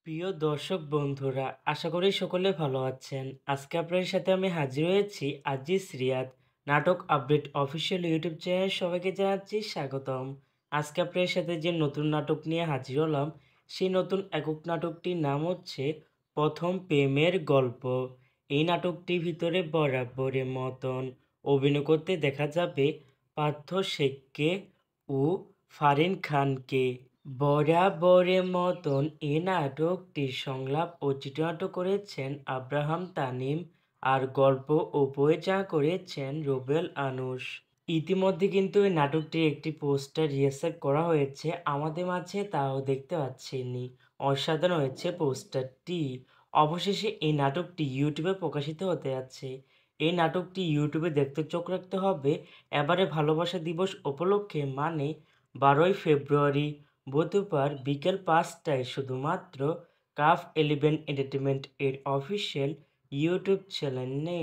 প্রিয় দর্শক বন্ধুরা, আশা করি সকলে ভালো আছেন। আজকে আপনাদের সাথে আমি হাজির হয়েছি আজিজ রিয়াদ নাটক আপডেট অফিসিয়াল ইউটিউব চ্যানেল। সবাইকে জানাচ্ছি স্বাগতম। আজকে আপনাদের সাথে যে নতুন নাটক নিয়ে হাজির হলাম, সেই নতুন একক নাটকটির নাম হচ্ছে প্রথম প্রেমের গল্প। এই নাটকটির ভিতরে বরাবরের মতন অভিনয় করতে দেখা যাবে পার্থ শেখকে ও ফারিন খানকে। বরাবরের মতন এ নাটকটির সংলাপ ও চিত্রনাট্য করেছেন আব্রাহাম তানিম, আর গল্প ও পরিচালনা করেছেন রুবেল আনুশ। ইতিমধ্যে কিন্তু এই নাটকটির একটি পোস্টার রিহার্সাল করা হয়েছে আমাদের মাঝে, তাও দেখতে পাচ্ছেননি। অসাধারণ হয়েছে পোস্টারটি। অবশেষে এই নাটকটি ইউটিউবে প্রকাশিত হতে যাচ্ছে। এই নাটকটি ইউটিউবে দেখতে চোখ রাখতে হবে এবারে ভালোবাসা দিবস উপলক্ষে, মানে 12ই ফেব্রুয়ারি বুধবার বিকেল 5টায় শুধুমাত্র কাফ 11 এন্টারটেনমেন্ট এর অফিসিয়াল ইউটিউব চ্যানেলে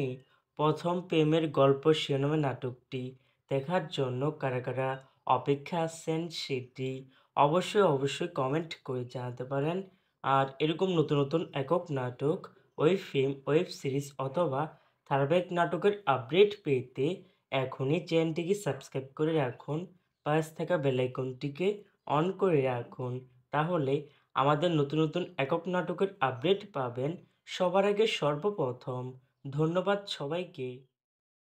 প্রথম প্রেমের গল্প শিরোনামে নাটকটি দেখার জন্য কারা কারা অপেক্ষা আছেন সেটি অবশ্যই কমেন্ট করে জানাতে পারেন। আর এরকম নতুন নতুন একক নাটক, ওয়েব ফিল্ম, ওয়েব সিরিজ অথবা ধারাবাহিক নাটকের আপডেট পেতে এখনই চ্যানেলটিকে সাবস্ক্রাইব করে রাখুন, পাশ থাকা বেল আইকনটিকে অন করে রাখুন। তাহলে আমাদের নতুন নতুন একক নাটকের আপডেট পাবেন সবার আগে সর্বপ্রথম। ধন্যবাদ সবাইকে।